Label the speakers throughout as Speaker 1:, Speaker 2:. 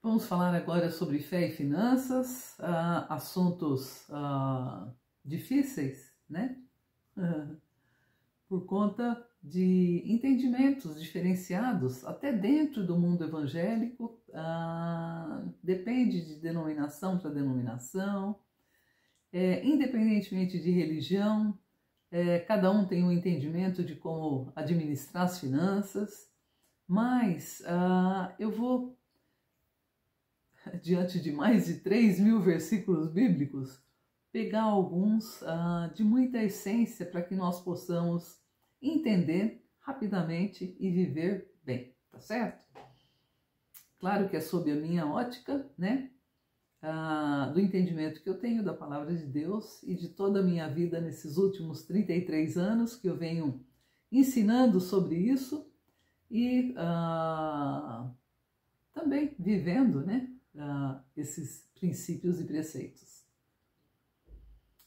Speaker 1: Vamos falar agora sobre fé e finanças, assuntos difíceis, né? Por conta de entendimentos diferenciados, até dentro do mundo evangélico, depende de denominação para denominação, independentemente de religião, cada um tem um entendimento de como administrar as finanças, mas eu vou, diante de mais de 3.000 versículos bíblicos, pegar alguns de muita essência para que nós possamos entender rapidamente e viver bem, tá certo? Claro que é sob a minha ótica, né? Do entendimento que eu tenho da palavra de Deus e de toda a minha vida nesses últimos 33 anos que eu venho ensinando sobre isso e também vivendo, né? Esses princípios e preceitos.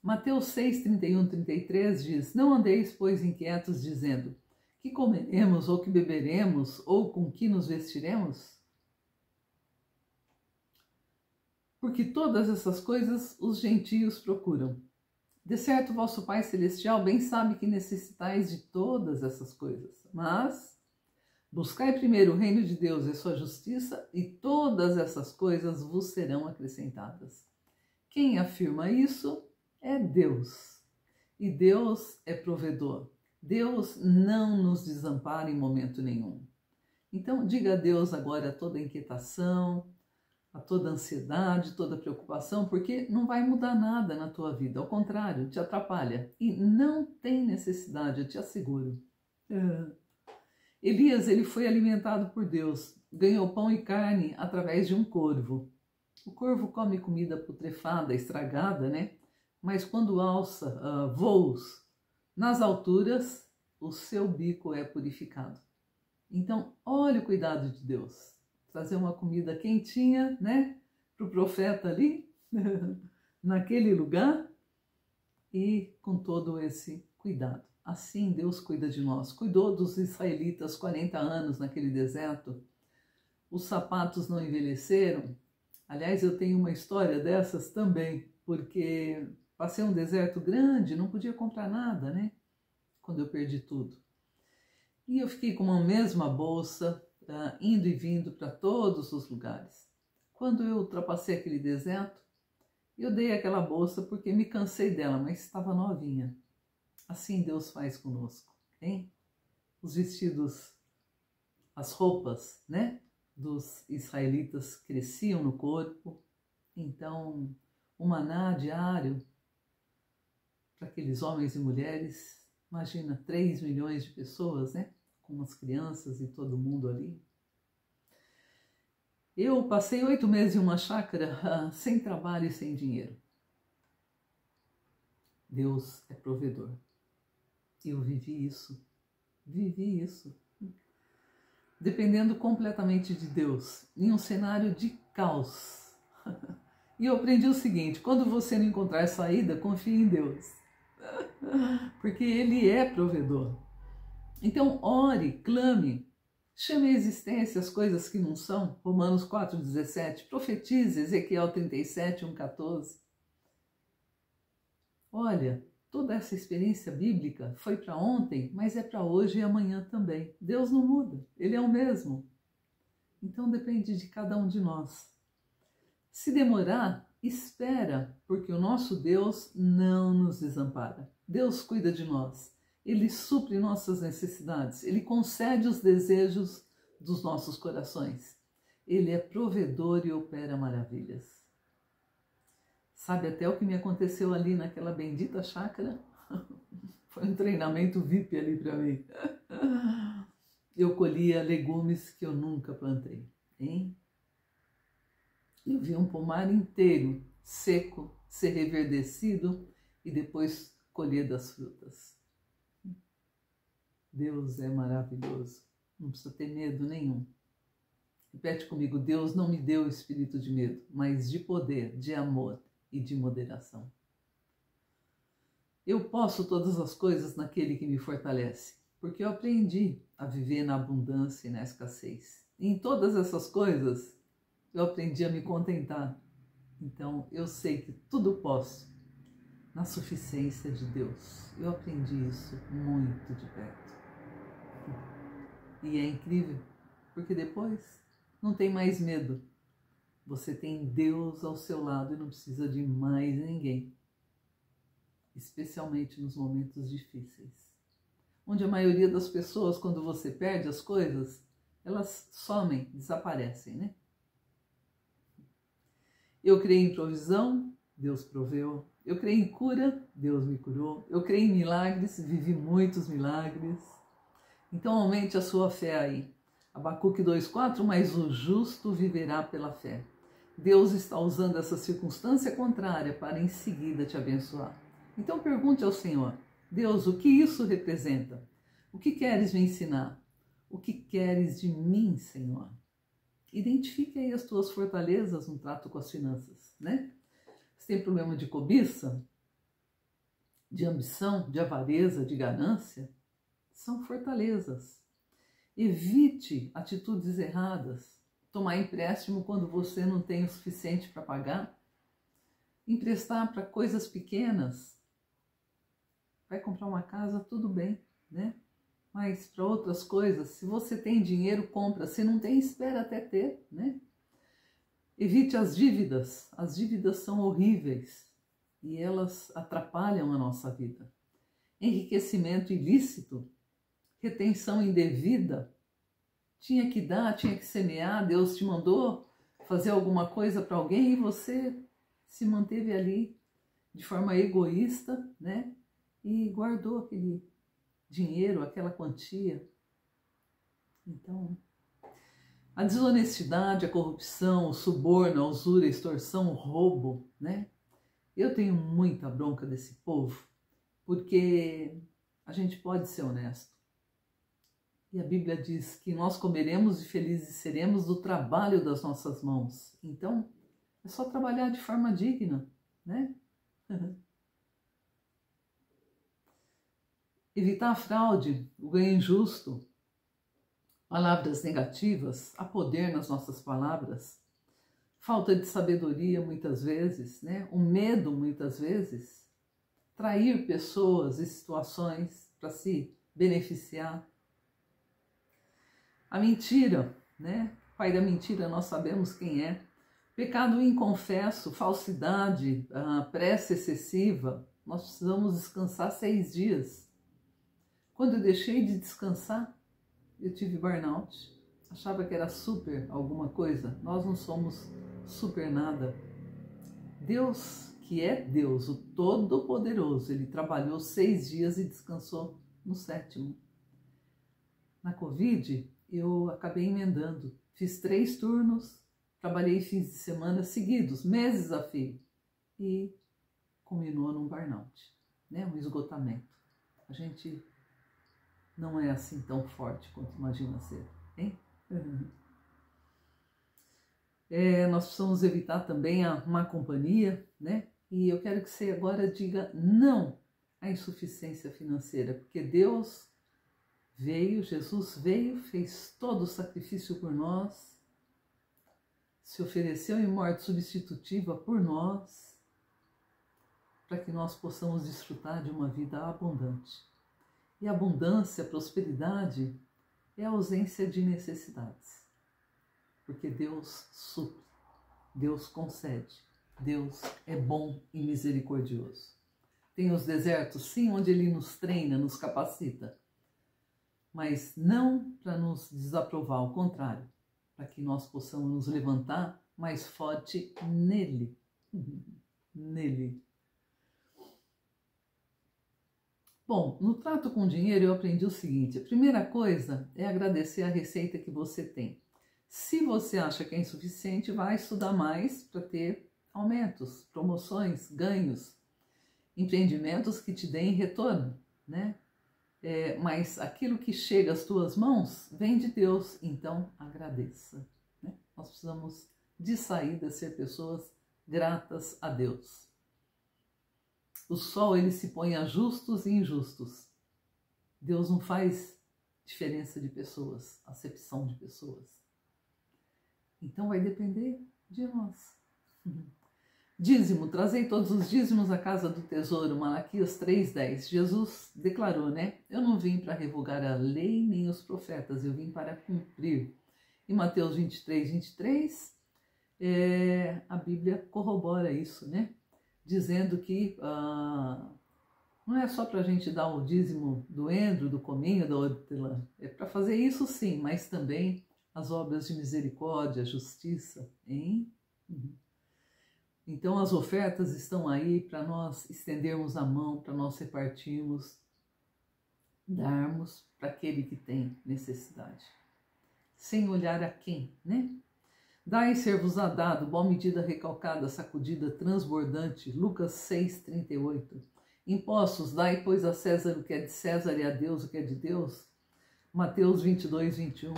Speaker 1: Mateus 6, 31, 33 diz: Não andeis, pois, inquietos, dizendo: que comeremos, ou que beberemos, ou com que nos vestiremos? Porque todas essas coisas os gentios procuram. De certo, vosso Pai Celestial bem sabe que necessitais de todas essas coisas. Mas buscai primeiro o reino de Deus e sua justiça, e todas essas coisas vos serão acrescentadas. Quem afirma isso é Deus. E Deus é provedor. Deus não nos desampara em momento nenhum. Então, diga a Deus agora toda inquietação, a toda ansiedade, toda preocupação, porque não vai mudar nada na tua vida. Ao contrário, te atrapalha. E não tem necessidade, eu te asseguro. Elias, ele foi alimentado por Deus, ganhou pão e carne através de um corvo. O corvo come comida putrefada, estragada, né? Mas quando alça voos nas alturas, o seu bico é purificado. Então, olha o cuidado de Deus. Trazer uma comida quentinha, né? Para o profeta ali, naquele lugar, e com todo esse cuidado. Assim Deus cuida de nós. Cuidou dos israelitas 40 anos naquele deserto. Os sapatos não envelheceram. Aliás, eu tenho uma história dessas também, porque passei um deserto grande, não podia comprar nada, né? Quando eu perdi tudo. E eu fiquei com uma mesma bolsa, indo e vindo para todos os lugares. Quando eu ultrapassei aquele deserto, eu dei aquela bolsa porque me cansei dela, mas estava novinha. Assim Deus faz conosco, hein? Os vestidos, as roupas, né? Dos israelitas cresciam no corpo, então o maná diário para aqueles homens e mulheres, imagina 3 milhões de pessoas, né? Com as crianças e todo mundo ali. Eu passei 8 meses em uma chácara sem trabalho e sem dinheiro. Deus é provedor. Eu vivi isso, dependendo completamente de Deus, em um cenário de caos. E eu aprendi o seguinte: quando você não encontrar saída, confie em Deus, porque Ele é provedor. Então ore, clame, chame à existência as coisas que não são, Romanos 4,17, profetize, Ezequiel 37, 1,14. Olha, toda essa experiência bíblica foi para ontem, mas é para hoje e amanhã também. Deus não muda, Ele é o mesmo. Então depende de cada um de nós. Se demorar, espera, porque o nosso Deus não nos desampara. Deus cuida de nós. Ele supre nossas necessidades. Ele concede os desejos dos nossos corações. Ele é provedor e opera maravilhas. Sabe até o que me aconteceu ali naquela bendita chácara? Foi um treinamento VIP ali para mim. Eu colhia legumes que eu nunca plantei, hein? Eu vi um pomar inteiro seco, ser reverdecido e depois colher das frutas. Deus é maravilhoso, não precisa ter medo nenhum. Repete comigo: Deus não me deu o espírito de medo, mas de poder, de amor e de moderação. Eu posso todas as coisas naquele que me fortalece, porque eu aprendi a viver na abundância e na escassez. E em todas essas coisas, eu aprendi a me contentar. Então, eu sei que tudo posso na suficiência de Deus. Eu aprendi isso muito de perto. E é incrível, porque depois não tem mais medo. Você tem Deus ao seu lado e não precisa de mais ninguém. Especialmente nos momentos difíceis. Onde a maioria das pessoas, quando você perde as coisas, elas somem, desaparecem, né? Eu criei em provisão, Deus proveu. Eu criei em cura, Deus me curou. Eu criei em milagres, vivi muitos milagres. Então aumente a sua fé aí. Abacuque 2,4, mas o justo viverá pela fé. Deus está usando essa circunstância contrária para em seguida te abençoar. Então pergunte ao Senhor, Deus, o que isso representa? O que queres me ensinar? O que queres de mim, Senhor? Identifique aí as tuas fortalezas no trato com as finanças, né? Você tem problema de cobiça, de ambição, de avareza, de ganância? São fortalezas. Evite atitudes erradas. Tomar empréstimo quando você não tem o suficiente para pagar. Emprestar para coisas pequenas. Vai comprar uma casa, tudo bem, né? Mas para outras coisas, se você tem dinheiro, compra. Se não tem, espera até ter, né? Evite as dívidas. As dívidas são horríveis e elas atrapalham a nossa vida. Enriquecimento ilícito, retenção indevida. Tinha que dar, tinha que semear, Deus te mandou fazer alguma coisa para alguém e você se manteve ali de forma egoísta, né? E guardou aquele dinheiro, aquela quantia. Então, a desonestidade, a corrupção, o suborno, a usura, a extorsão, o roubo, né? Eu tenho muita bronca desse povo, porque a gente pode ser honesto. E a Bíblia diz que nós comeremos e felizes seremos do trabalho das nossas mãos. Então, é só trabalhar de forma digna, né? Evitar a fraude, o ganho injusto, palavras negativas, há poder nas nossas palavras, falta de sabedoria muitas vezes, né? O medo muitas vezes, trair pessoas e situações para se beneficiar. A mentira, né? O pai da mentira nós sabemos quem é. Pecado inconfesso, falsidade, pressa excessiva. Nós precisamos descansar 6 dias. Quando eu deixei de descansar, eu tive burnout. Achava que era super alguma coisa. Nós não somos super nada. Deus, que é Deus, o Todo-Poderoso, Ele trabalhou 6 dias e descansou no 7º. Na Covid, eu acabei emendando. Fiz 3 turnos, trabalhei fins de semana seguidos, meses a fio. E culminou num burnout, né? Um esgotamento. A gente não é assim tão forte quanto imagina ser, hein? Nós precisamos evitar também a má companhia, né? E eu quero que você agora diga não à insuficiência financeira, porque Deus veio, Jesus veio, fez todo o sacrifício por nós, se ofereceu em morte substitutiva por nós, para que nós possamos desfrutar de uma vida abundante. E abundância, prosperidade, é a ausência de necessidades. Porque Deus supre, Deus concede, Deus é bom e misericordioso. Tem os desertos, sim, onde Ele nos treina, nos capacita, mas não para nos desaprovar, ao contrário, para que nós possamos nos levantar mais forte nele. Nele. Bom, no trato com o dinheiro eu aprendi o seguinte: a primeira coisa é agradecer a receita que você tem. Se você acha que é insuficiente, vai estudar mais para ter aumentos, promoções, ganhos, empreendimentos que te deem retorno, né? Mas aquilo que chega às tuas mãos vem de Deus, então agradeça, né? Nós precisamos de saída ser pessoas gratas a Deus. O sol, ele se põe a justos e injustos. Deus não faz diferença de pessoas, acepção de pessoas. Então vai depender de nós. Dízimo, trazei todos os dízimos à casa do tesouro, Malaquias 3,10. Jesus declarou, né? Eu não vim para revogar a lei nem os profetas, eu vim para cumprir. E Mateus 23, a Bíblia corrobora isso, né? Dizendo que não é só para a gente dar o dízimo do endro, do cominho, da hortelã. É para fazer isso sim, mas também as obras de misericórdia, justiça, hein? Então as ofertas estão aí para nós estendermos a mão, para nós repartirmos, darmos para aquele que tem necessidade. Sem olhar a quem, né? Dai ser-vos-á dado, boa medida recalcada, sacudida, transbordante. Lucas 6,38. Impostos, dai, pois, a César o que é de César e a Deus o que é de Deus. Mateus 22:21.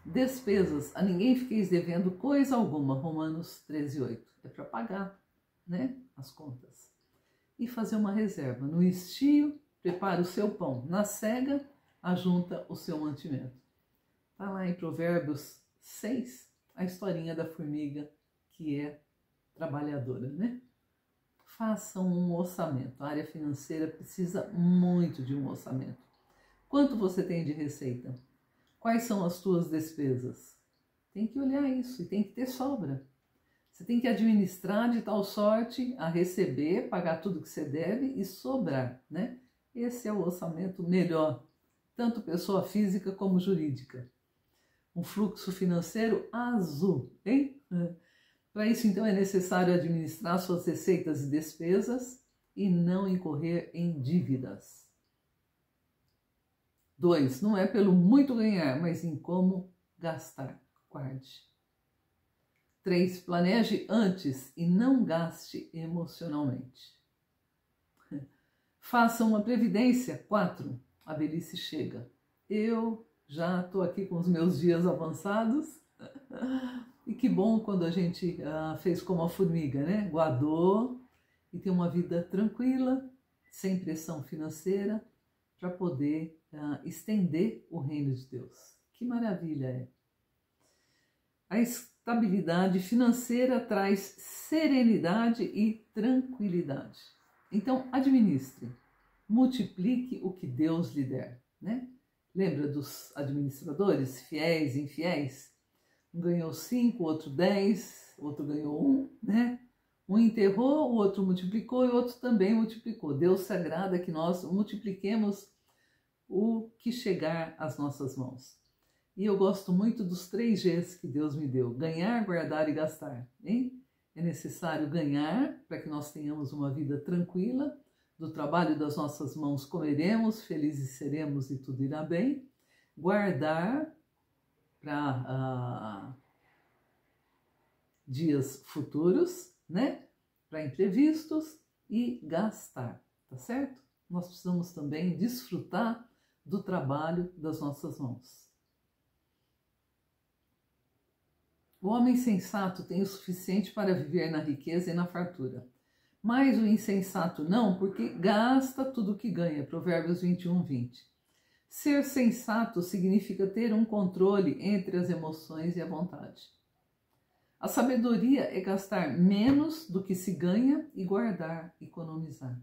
Speaker 1: Despesas, a ninguém fiqueis devendo coisa alguma. Romanos 13:8. É para pagar, né, as contas. E fazer uma reserva. No estio, prepara o seu pão. Na cega, ajunta o seu mantimento. Está lá em Provérbios 6, a historinha da formiga que é trabalhadora, né? Façam um orçamento. A área financeira precisa muito de um orçamento. Quanto você tem de receita? Quais são as suas despesas? Tem que olhar isso e tem que ter sobra. Você tem que administrar de tal sorte a receber, pagar tudo que você deve e sobrar, né? Esse é o orçamento melhor, tanto pessoa física como jurídica. Um fluxo financeiro azul, hein? Para isso, então, é necessário administrar suas receitas e despesas e não incorrer em dívidas. 2. Não é pelo muito ganhar, mas em como gastar. Guarde. 3. Planeje antes e não gaste emocionalmente. Faça uma previdência. 4. A velhice chega. Eu já estou aqui com os meus dias avançados. E que bom quando a gente fez como a formiga, né? Guardou e tem uma vida tranquila, sem pressão financeira, para poder estender o reino de Deus. Que maravilha é! A estabilidade financeira traz serenidade e tranquilidade. Então, administre, multiplique o que Deus lhe der, né? Lembra dos administradores, fiéis e infiéis? Um ganhou 5, o outro 10, o outro ganhou 1, né? Um enterrou, o outro multiplicou e o outro também multiplicou. Deus se agrada que nós multipliquemos o que chegar às nossas mãos. E eu gosto muito dos 3 Gs que Deus me deu: ganhar, guardar e gastar. Hein? É necessário ganhar para que nós tenhamos uma vida tranquila. Do trabalho das nossas mãos comeremos, felizes seremos e tudo irá bem. Guardar para dias futuros, né? Para imprevistos, e gastar, tá certo? Nós precisamos também desfrutar do trabalho das nossas mãos. O homem sensato tem o suficiente para viver na riqueza e na fartura, mas o insensato não, porque gasta tudo o que ganha. Provérbios 21:20. Ser sensato significa ter um controle entre as emoções e a vontade. A sabedoria é gastar menos do que se ganha e guardar, economizar.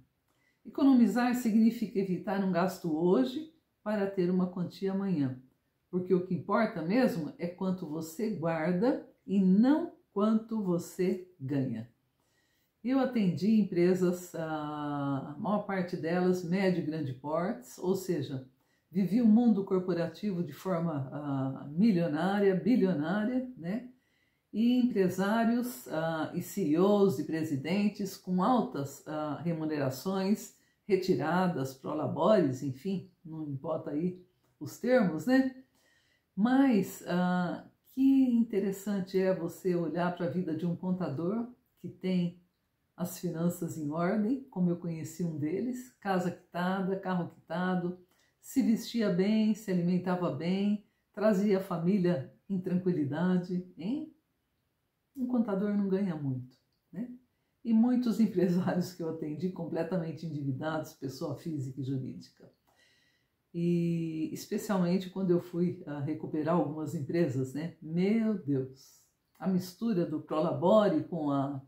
Speaker 1: Economizar significa evitar um gasto hoje para ter uma quantia amanhã, porque o que importa mesmo é quanto você guarda e não quanto você ganha. Eu atendi empresas, a maior parte delas, médio e grande portes, ou seja, vivi o mundo corporativo de forma milionária, bilionária, né? E empresários e CEOs e presidentes com altas remunerações, retiradas, prolabores, enfim, não importa aí os termos, né? Mas que interessante é você olhar para a vida de um contador que tem as finanças em ordem, como eu conheci um deles, casa quitada, carro quitado, se vestia bem, se alimentava bem, trazia a família em tranquilidade, hein? Um contador não ganha muito, né? E muitos empresários que eu atendi completamente endividados, pessoa física e jurídica. E especialmente quando eu fui recuperar algumas empresas, né? Meu Deus, a mistura do prolabore com a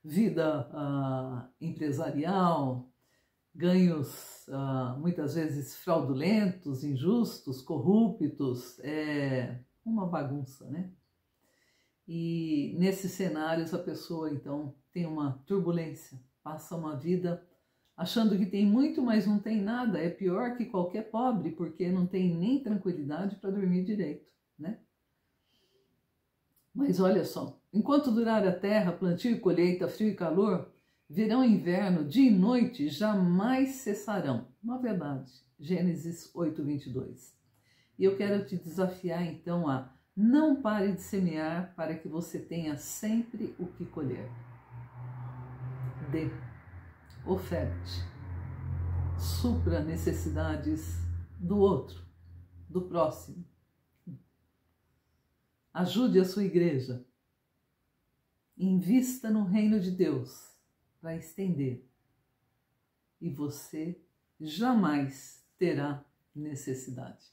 Speaker 1: vida empresarial, ganhos muitas vezes fraudulentos, injustos, corruptos, é uma bagunça, né? E nesses cenários a pessoa então tem uma turbulência, passa uma vida achando que tem muito, mas não tem nada, é pior que qualquer pobre, porque não tem nem tranquilidade para dormir direito, né? Mas olha só, enquanto durar a terra, plantio e colheita, frio e calor, verão e inverno, dia e noite jamais cessarão. Uma verdade, Gênesis 8:22. E eu quero te desafiar então a não pare de semear para que você tenha sempre o que colher. Dê, oferte, supra necessidades do outro, do próximo. Ajude a sua igreja. Invista no reino de Deus para estender. E você jamais terá necessidade.